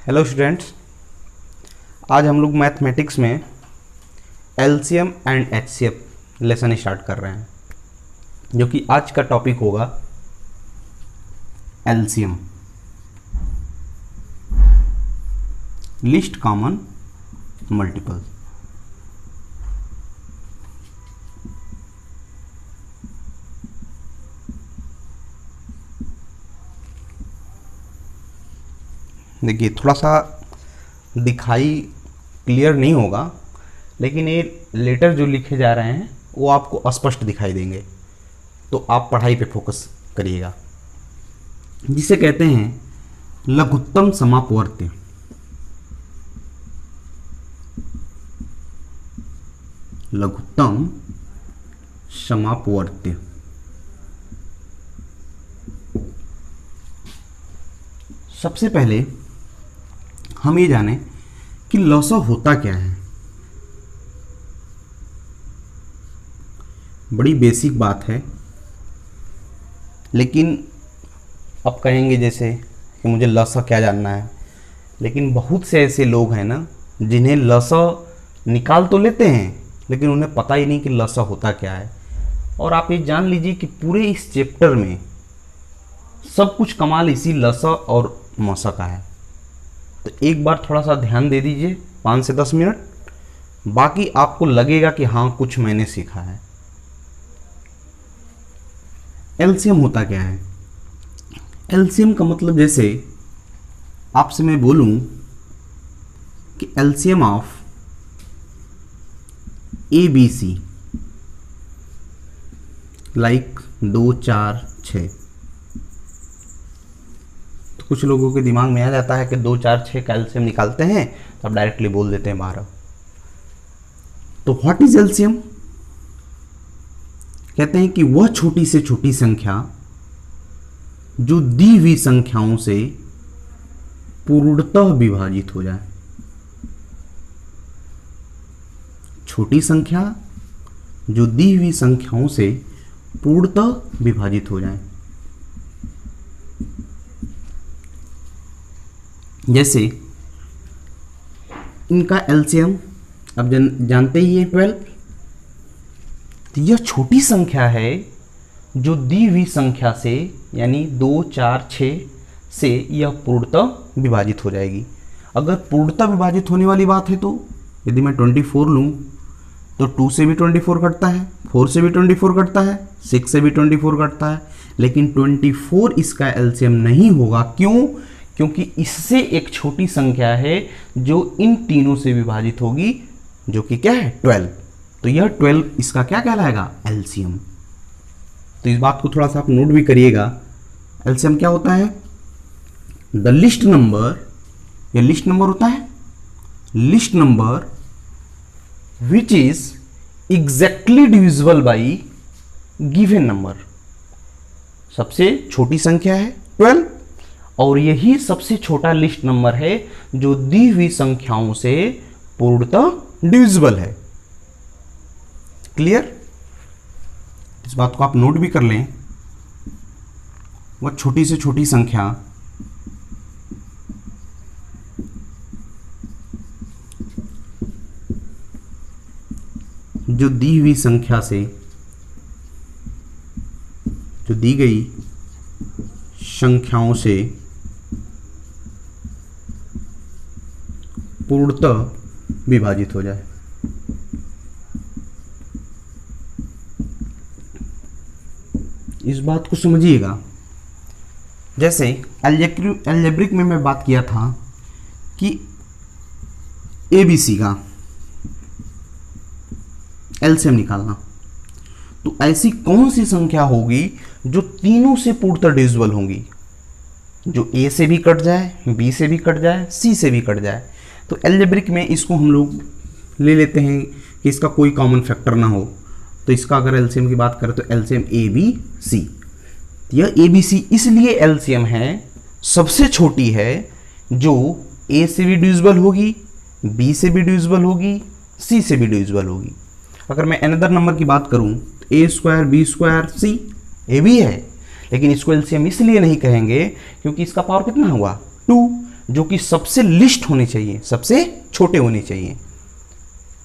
Hello students, आज हम लोग मैथमेटिक्स में LCM and HCF lesson start कर रहे हैं, जो कि आज का टॉपिक होगा एलसीएम, लिस्ट कॉमन मल्टीपल। देखिए, थोड़ा सा दिखाई क्लियर नहीं होगा, लेकिन ये लेटर जो लिखे जा रहे हैं वो आपको स्पष्ट दिखाई देंगे, तो आप पढ़ाई पे फोकस करिएगा। जिसे कहते हैं लघुत्तम समापवर्त्य। लघुत्तम समापवर्त्य सबसे पहले हम ये जाने कि लॉसा होता क्या है। बड़ी बेसिक बात है, लेकिन अब कहेंगे जैसे कि मुझे लॉसा क्या जानना है, लेकिन बहुत से ऐसे लोग हैं ना जिन्हें लॉसा निकाल तो लेते हैं, लेकिन उन्हें पता ही नहीं कि लॉसा होता क्या है। और आप ये जान लीजिए कि पूरे इस चैप्टर में सब कुछ कमाल इसी लॉसा और मौसा का है। तो एक बार थोड़ा सा ध्यान दे दीजिए, 5 से 10 मिनट, बाकी आपको लगेगा कि हाँ कुछ मैंने सीखा है। एलसीएम होता क्या है? एलसीएम का मतलब जैसे आपसे मैं बोलूं कि LCM of A B C like 2, 4, 6, कुछ लोगों के दिमाग में आ जाता है कि 2, 4, 6 का एलसीएम निकालते हैं तो आप डायरेक्टली बोल देते हैं 12। तो व्हाट इज एलसीएम? कहते हैं कि वह छोटी से छोटी संख्या जो दी हुई संख्याओं से पूर्णतः विभाजित हो जाए। छोटी संख्या जो दी हुई संख्याओं से पूर्णतः विभाजित हो जाए। जैसे इनका एलसीएम अब जानते ही है 12। तो यह छोटी संख्या है जो दी हुई संख्या से यानी 2, 4, 6 से यह पूर्णतः विभाजित हो जाएगी। अगर पूर्णतः विभाजित होने वाली बात है तो यदि मैं 24 लूँ तो 2 से भी 24 कटता है, 4 से भी 24 कटता है, 6 से भी 24 कटता है, लेकिन 24 इसका एलसीएम नहीं होगा। क्यों? क्योंकि इससे एक छोटी संख्या है जो इन तीनों से विभाजित होगी, जो कि क्या है 12। तो यह 12 इसका क्या कहलाएगा? एलसीएम। तो इस बात को थोड़ा सा आप नोट भी करिएगा। एलसीएम क्या होता है? द लिस्ट नंबर, यह लिस्ट नंबर होता है, list number which is exactly divisible by given number. सबसे छोटी संख्या है 12, और यही सबसे छोटा लिस्ट नंबर है जो दी हुई संख्याओं से पूर्णतः डिविजिबल है। क्लियर? इस बात को आप नोट भी कर लें। वह छोटी से छोटी संख्या जो दी हुई संख्या से, जो दी गई संख्याओं से पूर्णतः विभाजित हो जाए। इस बात को समझिएगा। जैसे अलजेब्रिक में मैं बात किया था कि एबीसी का एलसीएम निकालना, तो ऐसी कौन सी संख्या होगी जो तीनों से पूर्णतः डिविजिबल होंगी, जो ए से भी कट जाए, बी से भी कट जाए, सी से भी कट जाए। तो अलजेब्रिक में इसको हम लोग ले लेते हैं कि इसका कोई कॉमन फैक्टर ना हो। तो इसका अगर एलसीएम की बात करें तो एलसीएम ए बी सी। यह ए बी सी इसलिए एलसीएम है, सबसे छोटी है जो ए से भी डिविजिबल होगी, बी से भी डिविजिबल होगी, सी से भी डिविजिबल होगी। अगर मैं अनदर नंबर की बात करूं तो ए स्क्वायर बी स्क्वायर सी, ए भी है, लेकिन इसको एलसीएम इसलिए नहीं कहेंगे क्योंकि इसका पावर कितना हुआ 2, जो कि सबसे लिस्ट होनी चाहिए, सबसे छोटे होने चाहिए।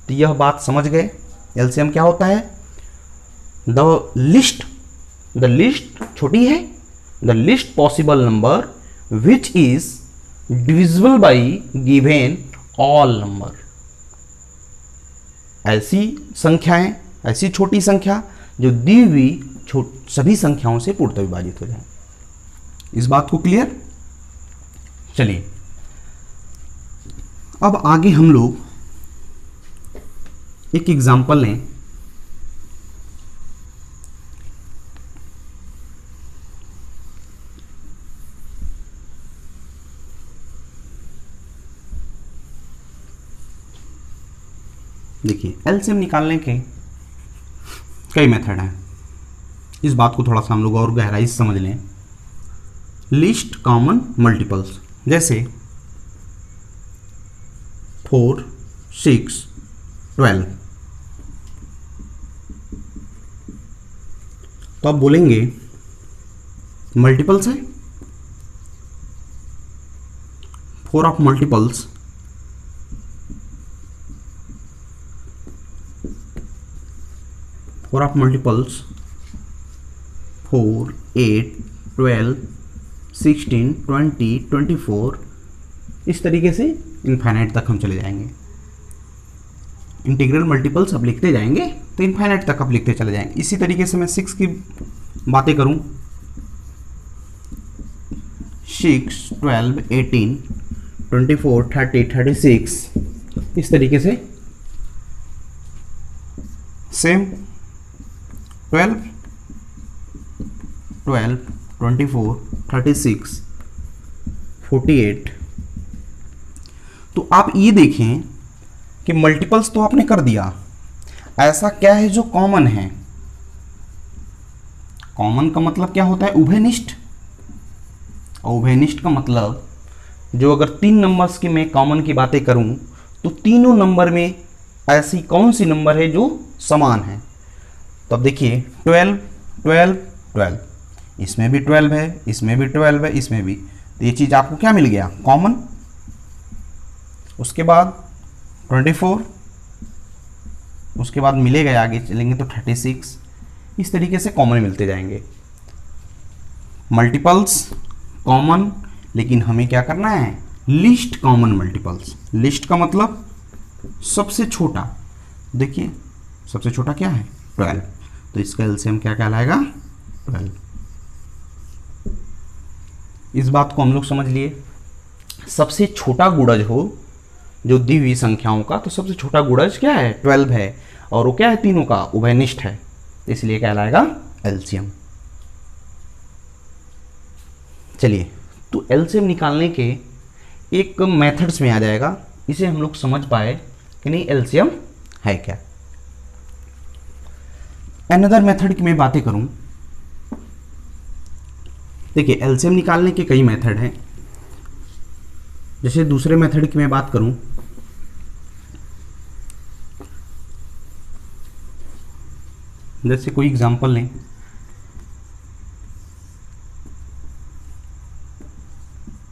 तो यह बात समझ गए। एलसीएम क्या होता है? द लिस्ट छोटी है, the list possible number which is divisible by given all number. ऐसी संख्याएं, ऐसी छोटी संख्या जो दी हुई सभी संख्याओं से पूर्णतः विभाजित हो जाए। इस बात को क्लियर? चलिए अब आगे हम लोग एक एग्जाम्पल लें। देखिए एलसीएम निकालने के कई मेथड हैं। इस बात को थोड़ा सा हम लोग और गहराई से समझ लें। लिस्ट कॉमन मल्टीपल्स, जैसे 4, 6, 12, तो आप बोलेंगे मल्टीपल्स है। 4 ऑफ मल्टीपल्स 4 4, 8, 12, 16, 20, 24, इस तरीके से इनफाइनाइट तक हम चले जाएंगे। इंटीग्रल मल्टीपल्स अब लिखते जाएंगे तो इनफाइनाइट तक आप लिखते चले जाएंगे। इसी तरीके से मैं 6 की बातें करूं, 6, 12, 18, 24, 30, 36, इस तरीके से सेम 12, 24, 36, 48। तो आप ये देखें कि मल्टीपल्स तो आपने कर दिया, ऐसा क्या है जो कॉमन है? कॉमन का मतलब क्या होता है? उभयनिष्ठ। और उभयनिष्ठ का मतलब जो अगर 3 नंबर्स की मैं कॉमन की बातें करूं तो तीनों नंबर में ऐसी कौन सी नंबर है जो समान है? तो अब देखिए 12, 12, 12, इसमें भी 12 है, इसमें भी 12 है, इसमें भी। तो ये चीज़ आपको क्या मिल गया? कॉमन। उसके बाद 24, उसके बाद मिलेगा, आगे चलेंगे तो 36, इस तरीके से कॉमन मिलते जाएंगे। मल्टीपल्स कॉमन, लेकिन हमें क्या करना है? List common multiples. लिस्ट का मतलब सबसे छोटा। देखिए सबसे छोटा क्या है? 12, तो इसका एलसीएम क्या कहलाएगा? 12। इस बात को हम लोग समझ लिए। सबसे छोटा गुणज हो जो दी हुई संख्याओं का, तो सबसे छोटा गुणज क्या है? 12 है, और वो क्या है? तीनों का उभयनिष्ठ है, इसलिए कहलाएगा एलसीएम। चलिए, तो एलसीएम निकालने के एक मेथड्स में आ जाएगा, इसे हम लोग समझ पाए कि नहीं एलसीएम है क्या। अनदर मेथड की मैं बातें करूं, देखिए एलसीएम निकालने के कई मेथड हैं। जैसे दूसरे मेथड की मैं बात करूं, जैसे कोई एग्जांपल लें,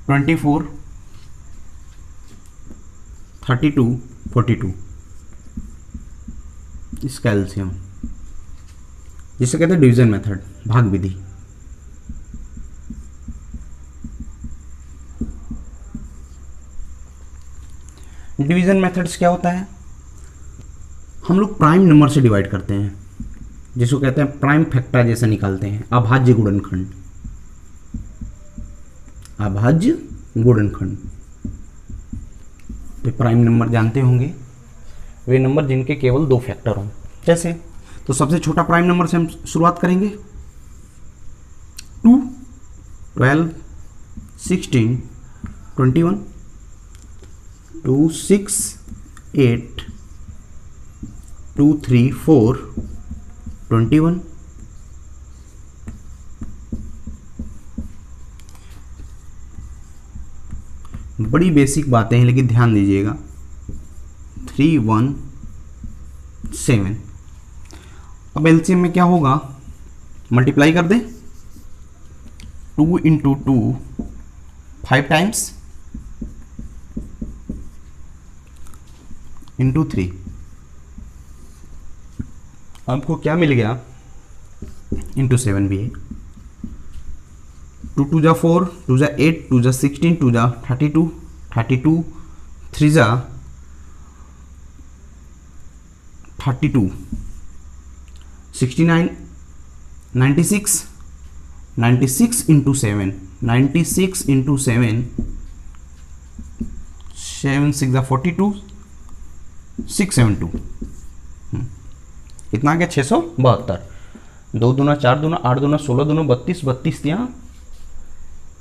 ट्वेंटी 32, 42, इसका एलसीएम, जिसे कहते हैं डिवीजन मेथड, भाग विधि। डिवीजन मेथड्स क्या होता है? हम लोग प्राइम नंबर से डिवाइड करते हैं, जिसको कहते हैं प्राइम फैक्टराइजेशन निकालते हैं, अभाज्य गुणनखंड। अभाज्य गुणनखंड, तो प्राइम नंबर जानते होंगे, वे नंबर जिनके केवल 2 फैक्टर हों। जैसे, तो सबसे छोटा प्राइम नंबर से हम शुरुआत करेंगे, 2, 12, 16, 21, 2, 6, 8, 2, 3, 4, 21, बड़ी बेसिक बातें हैं लेकिन ध्यान दीजिएगा। 3, 1, 7। अब एलसीएम में क्या होगा? मल्टीप्लाई कर दें, 2 × 2 5 टाइम्स, इंटू 3, आपको क्या मिल गया, इंटू 7 भी है, 2 2 जा 4, 2 जा 8, 2 जा 16, 2 जा 32, 32, 3 जा 32, 69, 96, 96 इंटू 7, 96 इंटू 7, 7 6 जा 42, 672, कितना आ गया, 672, 2 दूना 4 दूना 8 दूना 16 दूना 32, 32 यहाँ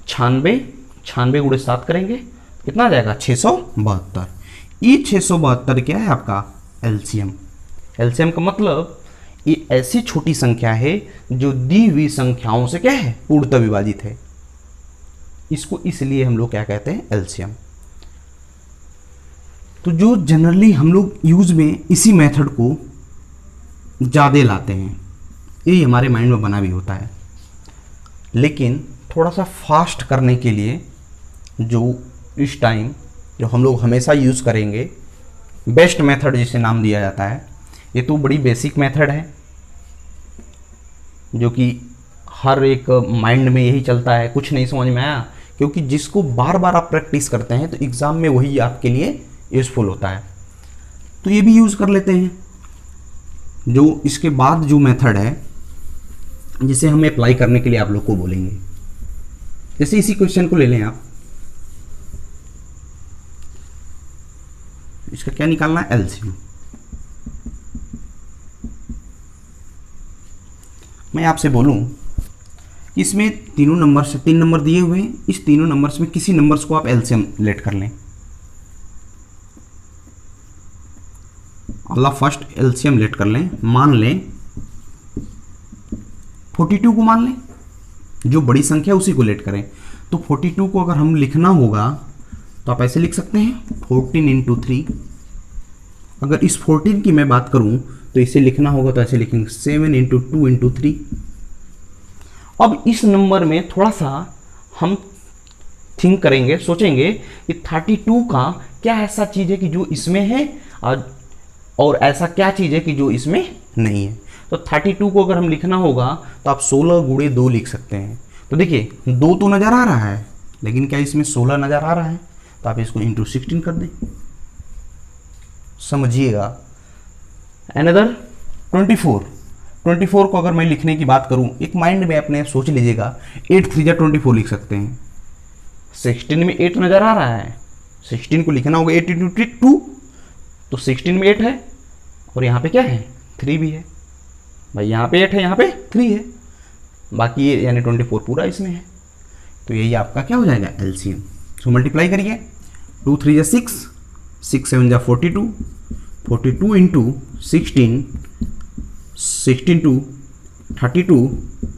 96, 96 गुणे 7 करेंगे, कितना आ जाएगा, 672। ये 672 क्या है आपका एलसीएम। एलसीएम का मतलब ये ऐसी छोटी संख्या है जो दी हुई संख्याओं से क्या है, पूर्णतः विभाजित है। इसको इसलिए हम लोग क्या कहते हैं, एलसीएम। तो जो जनरली हम लोग यूज में इसी मेथड को ज़्यादा लाते हैं, ये हमारे माइंड में बना भी होता है, लेकिन थोड़ा सा फास्ट करने के लिए जो इस टाइम जो हम लोग हमेशा यूज़ करेंगे, बेस्ट मेथड जिसे नाम दिया जाता है, ये तो बड़ी बेसिक मेथड है जो कि हर एक माइंड में यही चलता है, कुछ नहीं समझ में आया, क्योंकि जिसको बार बार आप प्रैक्टिस करते हैं तो एग्ज़ाम में वही आपके लिए यूज़फुल होता है। तो ये भी यूज़ कर लेते हैं। जो इसके बाद जो मेथड है जिसे हम अप्लाई करने के लिए आप लोग को बोलेंगे, जैसे इसी क्वेश्चन को ले लें आप, इसका क्या निकालना है, एलसीएम। मैं आपसे बोलूं कि इसमें तीनों नंबर से 3 नंबर दिए हुए हैं, इस तीनों नंबर्स में किसी नंबर्स को आप एलसीएम लेट कर लें। अल्लाह फर्स्ट एलसीएम लेट कर लें, मान लें 42 को मान लें, जो बड़ी संख्या उसी को लेट करें। तो 42 को अगर हम लिखना होगा तो आप ऐसे लिख सकते हैं 14 इंटू 3। अगर इस 14 की मैं बात करूं तो इसे लिखना होगा तो ऐसे लिखेंगे 7 इंटू 2 इंटू 3। अब इस नंबर में थोड़ा सा हम थिंक करेंगे, सोचेंगे कि 32 का क्या ऐसा चीज़ है कि जो इसमें है और ऐसा क्या चीज़ है कि जो इसमें नहीं है। तो 32 को अगर हम लिखना होगा तो आप 16 गुणे 2 लिख सकते हैं। तो देखिए 2 तो नज़र आ रहा है, लेकिन क्या इसमें 16 नज़र आ रहा है, तो आप इसको इंटू 16 कर दें, समझिएगा। अनदर 24 को अगर मैं लिखने की बात करूं, एक माइंड में अपने सोच लीजिएगा, 8 3 जा 24 लिख सकते हैं। 16 में 8 नज़र आ रहा है, 16 को लिखना होगा 8 इंटू 2, तो 16 में 8 है और यहाँ पे क्या है, 3 भी है भाई, यहाँ पे 8 है, यहाँ पे 3 है, बाकी ये यानी 24 पूरा इसमें है। तो यही आपका क्या हो जाएगा, एलसीएम। सो मल्टीप्लाई करिए, 2 3 जा 6, 6 7 जा 42, 42 इंटू 16, 16 2 32,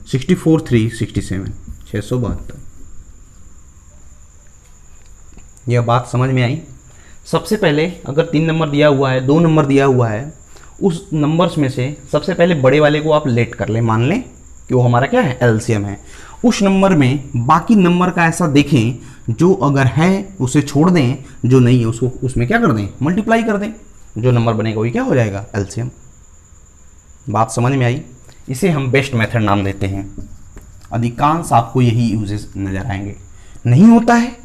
64 3 67, 672। यह बात समझ में आई। सबसे पहले अगर 3 नंबर दिया हुआ है, 2 नंबर दिया हुआ है, उस नंबर्स में से सबसे पहले बड़े वाले को आप लेट कर लें, मान लें कि वो हमारा क्या है, एलसीएम है। उस नंबर में बाकी नंबर का ऐसा देखें, जो अगर है उसे छोड़ दें, जो नहीं है उसको उसमें क्या कर दें, मल्टीप्लाई कर दें, जो नंबर बनेगा वही क्या हो जाएगा, एलसीएम। बात समझ में आई। इसे हम बेस्ट मेथड नाम देते हैं। अधिकांश आपको यही यूजेस नज़र आएंगे। नहीं होता है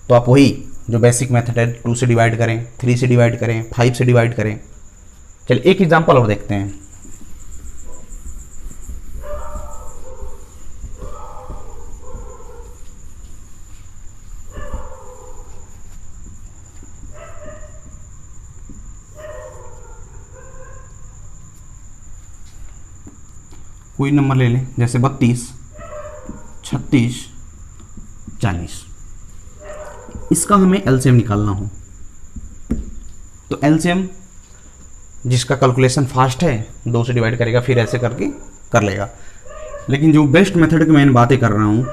तो आप वही जो बेसिक मेथड है, 2 से डिवाइड करें, 3 से डिवाइड करें, 5 से डिवाइड करें। चलिए एक एग्जांपल और देखते हैं। कोई नंबर ले लें, जैसे 32, 36, 40। इसका हमें एलसीएम निकालना हो तो एलसीएम जिसका कैलकुलेशन फास्ट है 2 से डिवाइड करेगा, फिर ऐसे करके कर लेगा। लेकिन जो बेस्ट मेथड की मैं बातें कर रहा हूँ,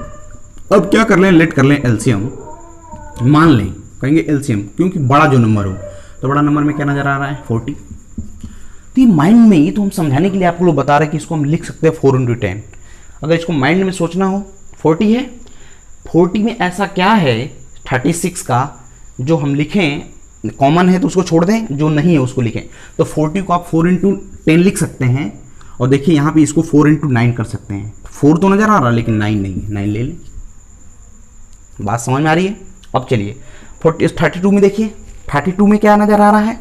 अब क्या कर लें, लेट कर लें एलसीएम, मान लें, कहेंगे एलसीएम क्योंकि बड़ा जो नंबर हो, तो बड़ा नंबर में क्या नज़र आ रहा है, 40। तो ये माइंड में ही तो हम समझाने के लिए आपको लोग बता रहे हैं कि इसको हम लिख सकते हैं 4 इंटू 10। अगर इसको माइंड में सोचना हो, 40 है, 40 में ऐसा क्या है 36 का जो हम लिखें कॉमन है तो उसको छोड़ दें, जो नहीं है उसको लिखें। तो 40 को आप 4 इंटू 10 लिख सकते हैं, और देखिए यहाँ पे इसको 4 इंटू 9 कर सकते हैं। 4 तो नज़र आ रहा लेकिन 9 नहीं है, 9 ले लें। बात समझ में आ रही है? अब चलिए 32 में देखिए, 32 में क्या नज़र आ रहा है,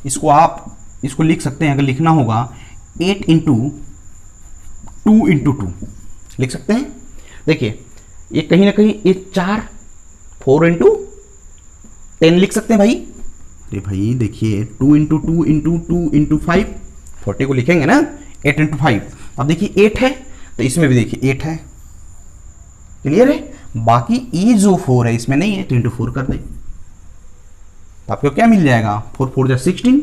इसको आप इसको लिख सकते हैं, अगर लिखना होगा 8 इंटू 2 इंटू 2 लिख सकते हैं। देखिए ये कहीं ना कहीं ये 4 इंटू 10 लिख सकते हैं भाई। अरे भाई देखिए 2 इंटू 2 इंटू 2 इंटू 5, 40 को लिखेंगे ना 8 इंटू 5। अब देखिए 8 है तो इसमें भी देखिए 8 है, क्लियर है। बाकी ये जो 4 है इसमें नहीं है तो इंटू 4 कर दें, तो आपको क्या मिल जाएगा, 4 4 जा 16,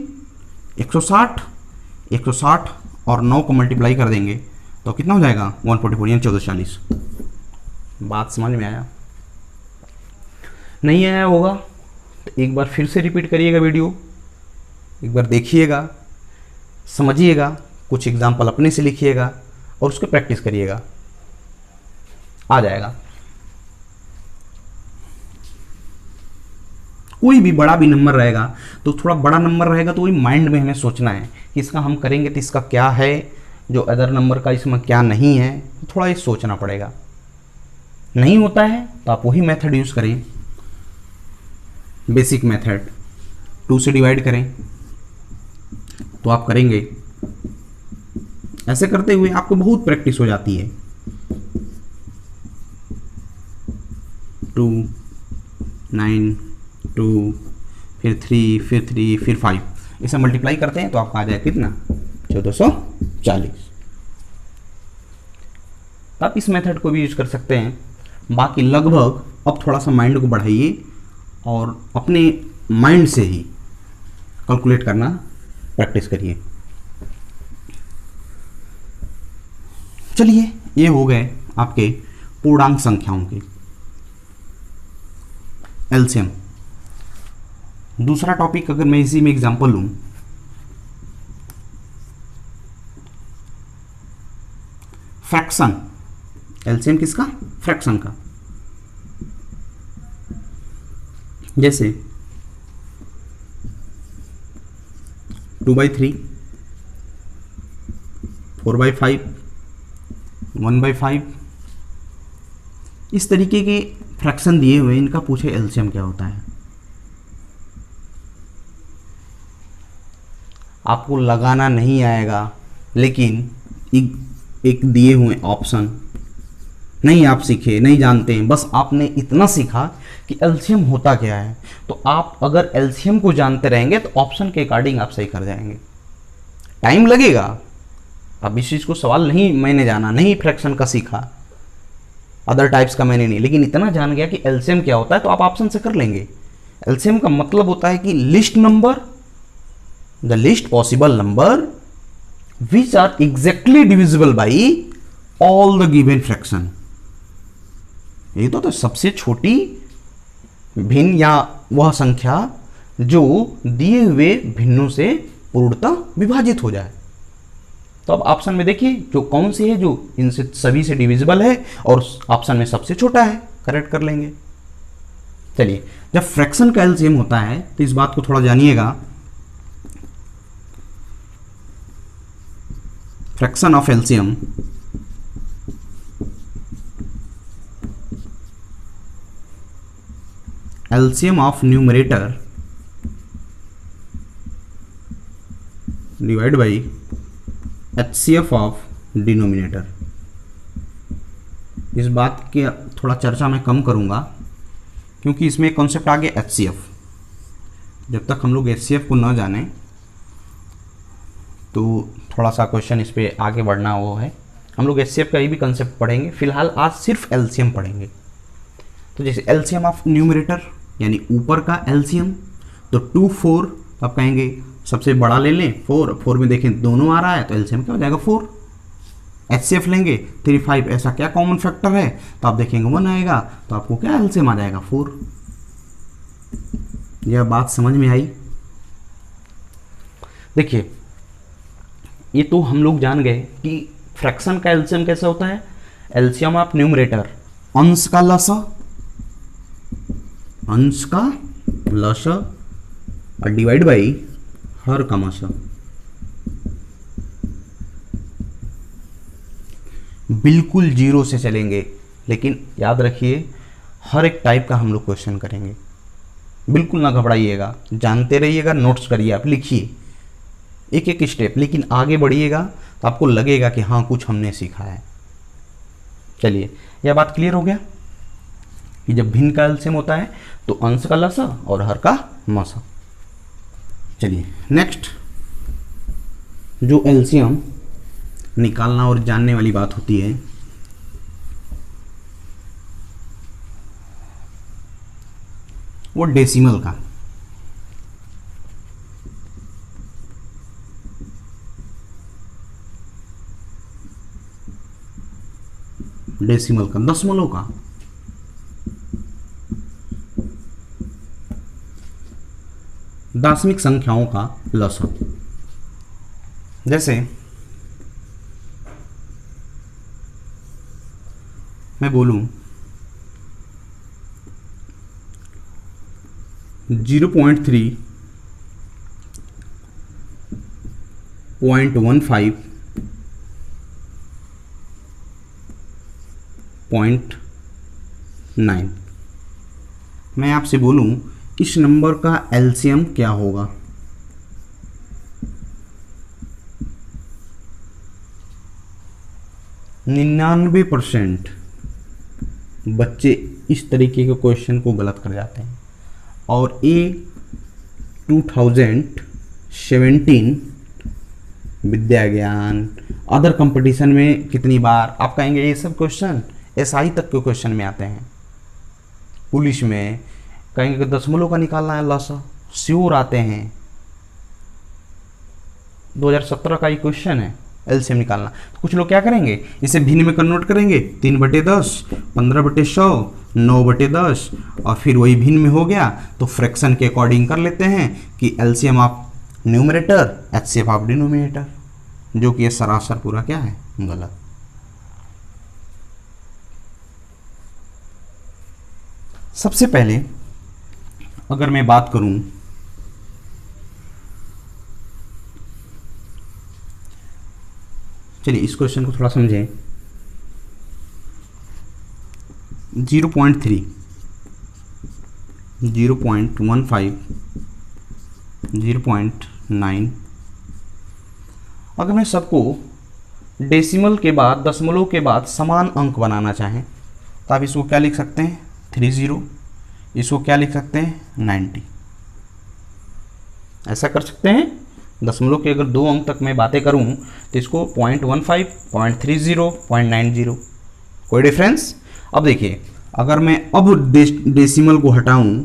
160, 160 और 9 को मल्टीप्लाई कर देंगे तो कितना हो जाएगा 144 यानी 1440। बात समझ में आया? नहीं आया होगा तो एक बार फिर से रिपीट करिएगा वीडियो, एक बार देखिएगा, समझिएगा, कुछ एग्जाम्पल अपने से लिखिएगा और उसको प्रैक्टिस करिएगा, आ जाएगा। कोई भी बड़ा भी नंबर रहेगा तो थोड़ा बड़ा नंबर रहेगा तो वही माइंड में हमें सोचना है कि इसका हम करेंगे तो इसका क्या है, जो अदर नंबर का इसमें क्या नहीं है, थोड़ा ये सोचना पड़ेगा। नहीं होता है तो आप वही मेथड यूज़ करें, बेसिक मेथड, 2 से डिवाइड करें तो आप करेंगे। ऐसे करते हुए आपको बहुत प्रैक्टिस हो जाती है। 2 9 2 फिर 3 फिर 3 फिर 5, इसे मल्टीप्लाई करते हैं तो आपका आ जाए कितना 1440। आप इस मेथड को भी यूज कर सकते हैं। बाकी लगभग अब थोड़ा सा माइंड को बढ़ाइए और अपने माइंड से ही कैलकुलेट करना प्रैक्टिस करिए। चलिए ये हो गए आपके पूर्णांक संख्याओं के एलसीएम। दूसरा टॉपिक अगर मैं इसी में एग्जांपल लूं, फ्रैक्शन। एलसीएम किसका? फ्रैक्शन का। जैसे 2/3, 4/5, 1/5, इस तरीके के फ्रैक्शन दिए हुए, इनका पूछे एलसीएम क्या होता है। आपको लगाना नहीं आएगा, लेकिन एक दिए हुए ऑप्शन नहीं आप सीखे, नहीं जानते हैं, बस आपने इतना सीखा कि एलसीएम होता क्या है, तो आप अगर एलसीएम को जानते रहेंगे तो ऑप्शन के अकॉर्डिंग आप सही कर जाएंगे। टाइम लगेगा, अब इस चीज़ को सवाल नहीं मैंने जाना, नहीं फ्रैक्शन का सीखा, अदर टाइप्स का मैंने नहीं, लेकिन इतना जान गया कि एलसीएम क्या होता है तो आप ऑप्शन से कर लेंगे। एलसीएम का मतलब होता है कि list number, the list possible number which are exactly divisible by all the given fraction. ये तो सबसे छोटी भिन्न या वह संख्या जो दिए हुए भिन्नों से पूर्णतः विभाजित हो जाए। तो अब ऑप्शन में देखिए जो कौन सी है जो इनसे सभी से डिविजिबल है और ऑप्शन में सबसे छोटा है, करेक्ट कर लेंगे। चलिए, जब फ्रैक्शन का एलसीएम होता है तो इस बात को थोड़ा जानिएगा। Fraction of LCM LCM of numerator divided by HCF of denominator। इस बात की थोड़ा चर्चा मैं कम करूंगा क्योंकि इसमें कॉन्सेप्ट आ गया HCF। जब तक हम लोग HCF को न जाने तो थोड़ा सा क्वेश्चन इस पर आगे बढ़ना वो है। हम लोग HCF का ये भी कॉन्सेप्ट पढ़ेंगे, फिलहाल आज सिर्फ LCM पढ़ेंगे। तो जैसे LCM ऑफ न्यूमरेटर यानी ऊपर का LCM, तो 2 4, आप कहेंगे सबसे बड़ा ले लें 4, 4 में देखें दोनों आ रहा है तो LCM क्या हो जाएगा 4। HCF लेंगे 3 5, ऐसा क्या कॉमन फैक्टर है तो आप देखेंगे 1 आएगा, तो आपको क्या LCM आ जाएगा 4। यह बात समझ में आई? देखिए ये तो हम लोग जान गए कि फ्रैक्शन का LCM कैसे होता है। LCM ऑफ न्यूमरेटर, अंश का लसा, अंश का लसा और डिवाइड बाई हर क्रमशः। बिल्कुल जीरो से चलेंगे, लेकिन याद रखिए हर एक टाइप का हम लोग क्वेश्चन करेंगे। बिल्कुल ना घबराइएगा, जानते रहिएगा, नोट्स करिए, आप लिखिए एक एक स्टेप, लेकिन आगे बढ़िएगा तो आपको लगेगा कि हाँ कुछ हमने सीखा है। चलिए, यह बात क्लियर हो गया कि जब भिन्न का एलसीएम होता है तो अंश का लसा और हर का मसा। चलिए नेक्स्ट, जो एलसीएम निकालना और जानने वाली बात होती है, वो डेसिमल का। डेसिमल का, दशमलव का। दशमिक संख्याओं का लसा। जैसे मैं बोलूं 0.3, 0.15, 0.9। मैं आपसे बोलूं इस नंबर का एलसीएम क्या होगा? 99% बच्चे इस तरीके के क्वेश्चन को गलत कर जाते हैं। और ये 2017 विद्या ज्ञान अदर कंपटीशन में कितनी बार आप कहेंगे ये सब क्वेश्चन एसआई तक के क्वेश्चन में आते हैं। पुलिस में कहेंगे कि दशमलव का निकालना है लसा, श्योर आते हैं। 2017 का ये क्वेश्चन है एलसीएम निकालना। तो कुछ लोग क्या करेंगे, इसे भिन्न में कन्वर्ट करेंगे, 3/10, 15/100, 9/10, और फिर वही भिन्न में हो गया तो फ्रैक्शन के अकॉर्डिंग कर लेते हैं कि LCM of numerator HCF of denominator, जो कि ये सरासर पूरा क्या है, गलत। सबसे पहले अगर मैं बात करूं चलिए इस क्वेश्चन को थोड़ा समझें। 0.3, 0.15, 0.9, अगर मैं सबको डेसिमल के बाद, दशमलव के बाद समान अंक बनाना चाहें तो आप इसको क्या लिख सकते हैं, 30, इसको क्या लिख सकते हैं, 90। ऐसा कर सकते हैं। दशमलव के अगर 2 अंक तक मैं बातें करूं तो इसको 0.15, 0.30, 0.90, कोई डिफरेंस? अब देखिए, अगर मैं अब डेसिमल को हटाऊं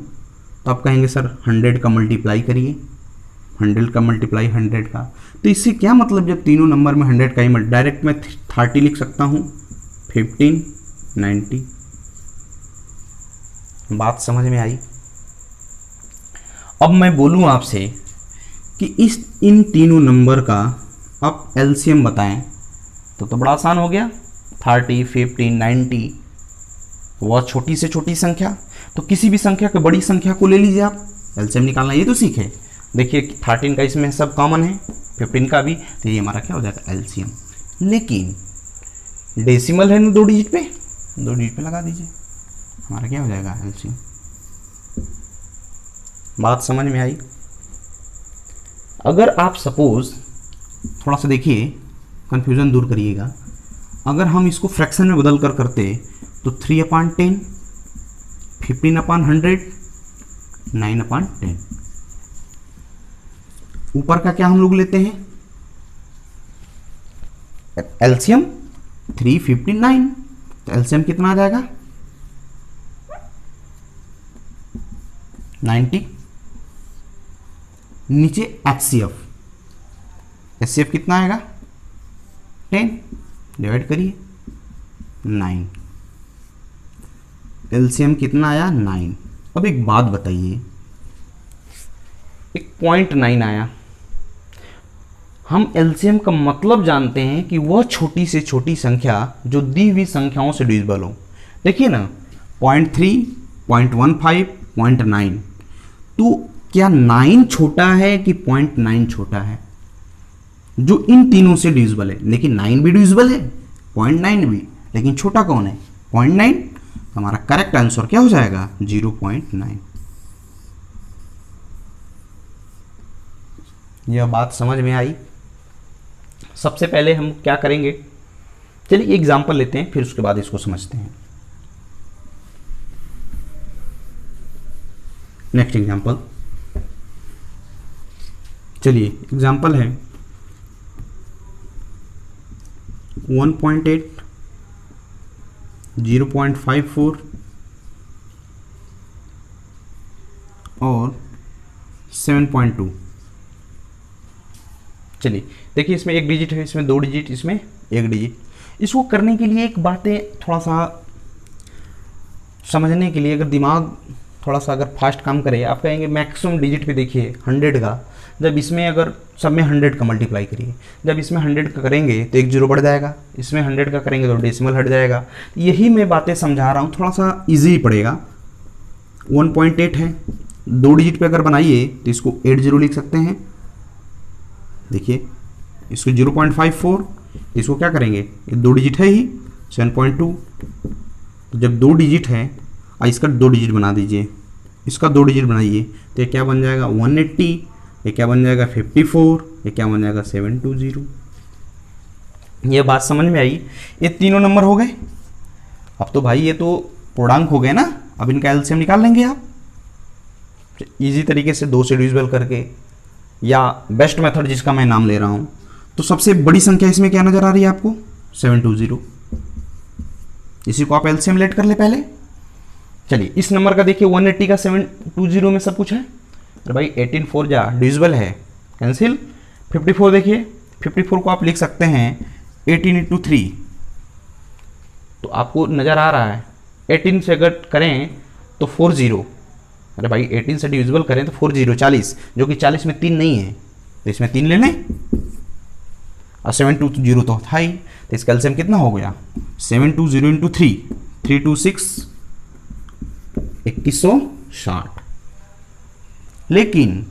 तो आप कहेंगे सर 100 का मल्टीप्लाई करिए, 100 का मल्टीप्लाई 100 का। तो इससे क्या मतलब, जब तीनों नंबर में 100 का ही डायरेक्ट मैं 30 लिख सकता हूं, 15, 90। बात समझ में आई? अब मैं बोलूं आपसे कि इन तीनों नंबर का आप एलसीएम बताएं तो बड़ा आसान हो गया। 30, 15, 90, वह छोटी से छोटी संख्या, तो किसी भी संख्या के बड़ी संख्या को ले लीजिए आप, एलसीएम निकालना ये तो सीखे। देखिए 13 का इसमें सब कॉमन है, 15 का भी, तो ये हमारा क्या हो जाएगा, एलसीएम। लेकिन डेसिमल है ना 2 डिजिट पे, 2 डिजिट पे लगा दीजिए, हमारा क्या हो जाएगा, एलसीएम। बात समझ में आई? अगर आप सपोज थोड़ा सा देखिए, कंफ्यूजन दूर करिएगा, अगर हम इसको फ्रैक्शन में बदल कर करते तो 3/10, 15/100, 9/10। ऊपर का क्या हम लोग लेते हैं, एलसीएम 359, तो एलसीएम कितना आ जाएगा, 90। नीचे एचसीएफ, एचसीएफ कितना आएगा, 10, डिवाइड करिए 9, एलसीएम कितना आया, 9। अब एक बात बताइए, एक 0.9 आया, हम एलसीएम का मतलब जानते हैं कि वह छोटी से छोटी संख्या जो दी हुई संख्याओं से डिविजिबल हो। देखिए ना, 0.3, 0.15, 0.9, तो क्या 9 छोटा है कि 0.9 छोटा है, जो इन तीनों से डिविजिबल है। लेकिन 9 भी डिविजिबल है, 0.9 भी, लेकिन छोटा कौन है, 0.9। तो हमारा करेक्ट आंसर क्या हो जाएगा, 0.9। यह बात समझ में आई। सबसे पहले हम क्या करेंगे, चलिए एग्जाम्पल लेते हैं, फिर उसके बाद इसको समझते हैं। नेक्स्ट एग्जाम्पल, चलिए एग्जाम्पल है 1.8, 0.54 और 7.2। चलिए देखिए, इसमें एक डिजिट है, इसमें 2 डिजिट, इसमें 1 डिजिट। इसको करने के लिए एक बातें थोड़ा सा समझने के लिए, अगर दिमाग थोड़ा सा अगर फास्ट काम करे, आप कहेंगे मैक्सिमम डिजिट पे देखिए 100 का, जब इसमें अगर सब में 100 का मल्टीप्लाई करिए, जब इसमें 100 का करेंगे तो 1 जीरो बढ़ जाएगा, इसमें 100 का करेंगे तो डेसिमल हट जाएगा। यही मैं बातें समझा रहा हूँ, थोड़ा सा ईजी पड़ेगा। 1.8 है, 2 डिजिट पे अगर बनाइए तो इसको 8 जीरो लिख सकते हैं। देखिए इसको 0.54, इसको क्या करेंगे, ये 2 डिजिट है ही, 7.2। तो जब 2 डिजिट है, इसका 2 डिजिट बना दीजिए, इसका 2 डिजिट बनाइए, तो ये क्या बन जाएगा 180, ये क्या बन जाएगा 54, ये क्या बन जाएगा 720। ये बात समझ में आई। ये तीनों नंबर हो गए। अब तो भाई ये तो पूर्णांक हो गए ना, अब इनका एलसीएम निकाल लेंगे आप इजी तरीके से, 2 से डिविजिबल करके, या बेस्ट मेथड जिसका मैं नाम ले रहा हूँ। तो सबसे बड़ी संख्या इसमें क्या नजर आ रही है आपको, 720। इसी को आप एलसीएम लेट कर ले पहले। चलिए इस नंबर का देखिए, 180 का 720 में सब कुछ है। अरे भाई 18 4 जा डिविजिबल है, कैंसिल। 54 देखिए, 54 को आप लिख सकते हैं 18 इंटू 3। तो आपको नज़र आ रहा है 18 से अगर करें तो 40। अरे भाई 18 से डिविजिबल करें तो 40 40, जो कि 40 में 3 नहीं है, तो इसमें 3 ले लें। और 720 तो था ही, तो इसका एलसीएम कितना हो गया, 720 इंटू 3, 326, 2160। लेकिन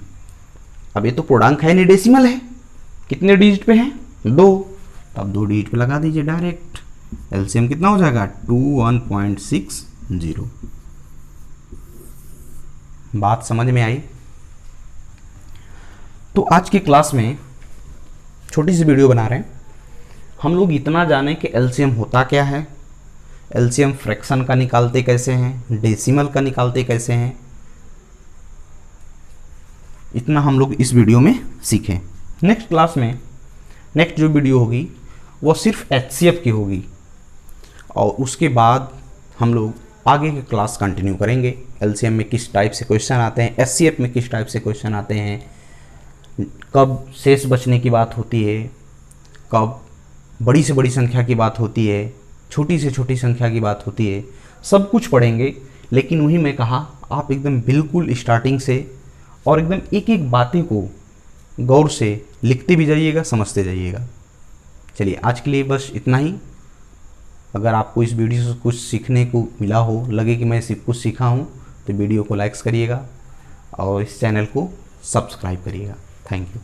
अब ये तो पूर्णांक है नहीं, डेसिमल है। कितने डिजिट पे है, 2। तो अब 2 डिजिट पे लगा दीजिए डायरेक्ट, एलसीएम कितना हो जाएगा 2160। बात समझ में आई। तो आज की क्लास में छोटी सी वीडियो बना रहे हैं, हम लोग इतना जाने कि एलसीएम होता क्या है, एलसीएम फ्रैक्शन का निकालते कैसे हैं, डेसिमल का निकालते कैसे हैं, इतना हम लोग इस वीडियो में सीखें। नेक्स्ट क्लास में नेक्स्ट जो वीडियो होगी वो सिर्फ एचसीएफ की होगी, और उसके बाद हम लोग आगे की क्लास कंटिन्यू करेंगे। एलसीएम में किस टाइप से क्वेश्चन आते हैं, एचसीएफ में किस टाइप से क्वेश्चन आते हैं, कब शेष बचने की बात होती है, कब बड़ी से बड़ी संख्या की बात होती है, छोटी से छोटी संख्या की बात होती है, सब कुछ पढ़ेंगे। लेकिन वही मैं कहा, आप एकदम बिल्कुल स्टार्टिंग से और एकदम एक एक बातें को गौर से लिखते भी जाइएगा, समझते जाइएगा। चलिए आज के लिए बस इतना ही। अगर आपको इस वीडियो से कुछ सीखने को मिला हो, लगे कि मैं कुछ सीखा हूँ, तो वीडियो को लाइक्स करिएगा और इस चैनल को सब्सक्राइब करिएगा। Thank you.